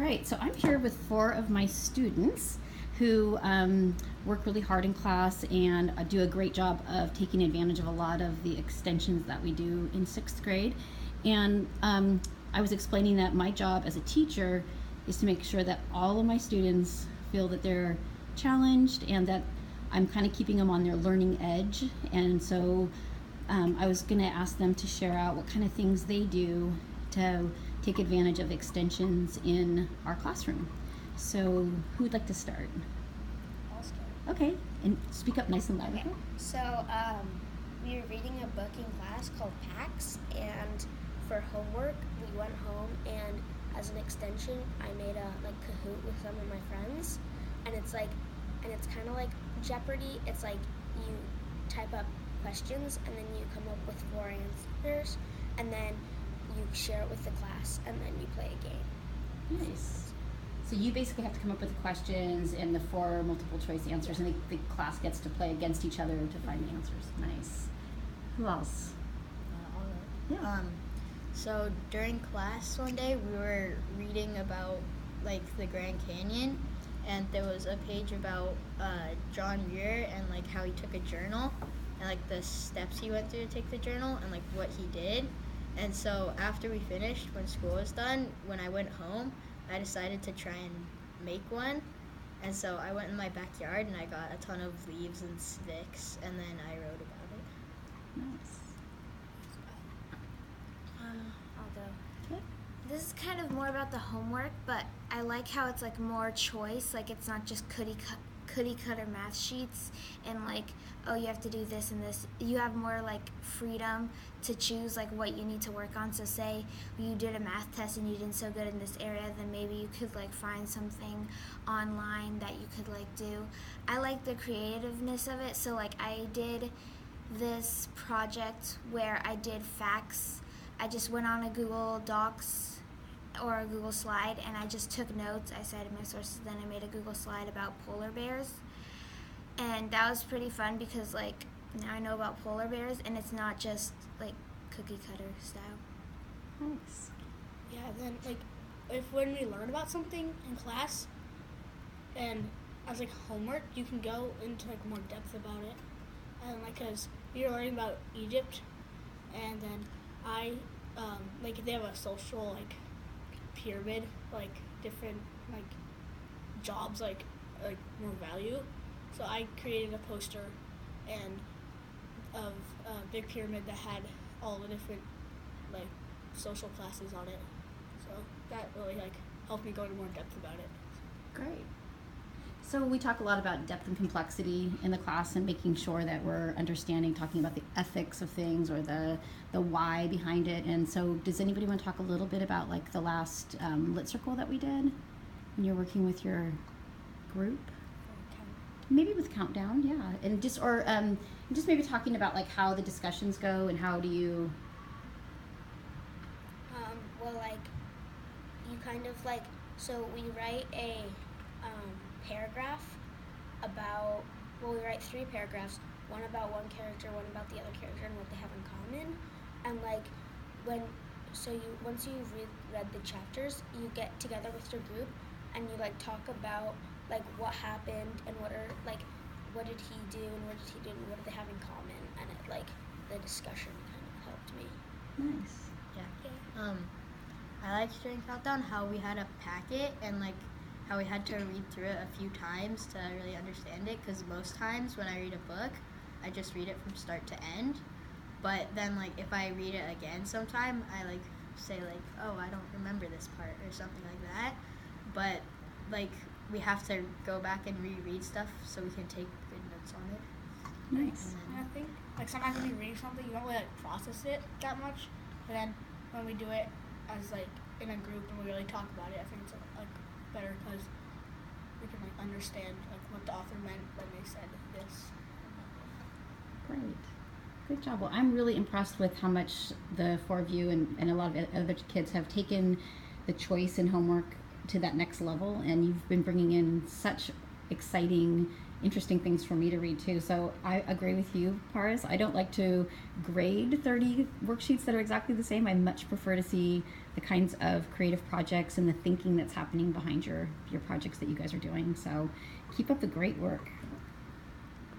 right, so I'm here with 4 of my students who work really hard in class and do a great job of taking advantage of a lot of the extensions that we do in 6th grade. And I was explaining that my job as a teacher is to make sure that all of my students feel that they're challenged and that I'm kind of keeping them on their learning edge. And so I was going to ask them to share out what kind of things they do to take advantage of extensions in our classroom. So who would like to start? I'll start. Okay, and speak up nice and loud. Okay. So we were reading a book in class called PAX, and for homework we went home and as an extension I made a Kahoot with some of my friends, and it's kind of like Jeopardy. It's like you type up questions and then you come up with 4 answers, and then you share it with the class, and then you play a game. Nice. So you basically have to come up with the questions and the 4 multiple choice answers, and the class gets to play against each other to find the answers. Nice. Who else? Yeah. So during class one day, we were reading about the Grand Canyon, and there was a page about John Muir and how he took a journal and the steps he went through to take the journal and what he did. And so after we finished, when school was done, when I went home, I decided to try and make one. And so I went in my backyard and I got a ton of leaves and sticks, and then I wrote about it. Nice. I'll go. Okay. This is kind of more about the homework, but I like how it's more choice. It's not just cookie cutter math sheets and oh, you have to do this and this. You have more freedom to choose what you need to work on. So say you did a math test and you didn't so good in this area, then maybe you could find something online that you could do. I like the creativeness of it. So I did this project where I did facts. I just went on a Google Docs or a Google Slide and I just took notes. I cited my sources, then I made a Google Slide about polar bears. And that was pretty fun because now I know about polar bears and it's not just cookie cutter style. Nice. Yeah, then if when we learn about something in class and as homework, you can go into more depth about it. And because you're learning about Egypt, and then I they have a social pyramid, different jobs more value. So I created a poster and of a big pyramid that had all the different social classes on it. So that really helped me go into more depth about it. Great. So we talk a lot about depth and complexity in the class and making sure that we're understanding, talking about the ethics of things or the why behind it. And so does anybody want to talk a little bit about the last Lit Circle that we did when you're working with your group? Maybe with Countdown, yeah. And just maybe talking about how the discussions go and how do you... You kind of so we write a paragraph about, we write 3 paragraphs, one about one character, one about the other character and what they have in common. And once you've read the chapters, you get together with your group and you talk about what happened and what did he do and what did he do and what do they have in common, and it the discussion kind of helped me. Nice. Yeah. I liked during Countdown how we had a packet and how we had to read through it a few times to really understand it, because most times when I read a book, I just read it from start to end. But then if I read it again sometime, I say oh, I don't remember this part or something like that. But we have to go back and reread stuff so we can take good notes on it. Nice. And I think sometimes when you read something, you don't really process it that much. But then when we do it as in a group and we really talk about it, I think it's better because we can understand what the author meant when they said this. Great. Good job. Well, I'm really impressed with how much the 4 of you and a lot of other kids have taken the choice in homework to that next level, and you've been bringing in such exciting, interesting things for me to read too. So I agree with you, Paris. I don't like to grade 30 worksheets that are exactly the same. I much prefer to see the kinds of creative projects and the thinking that's happening behind your projects that you guys are doing. So keep up the great work.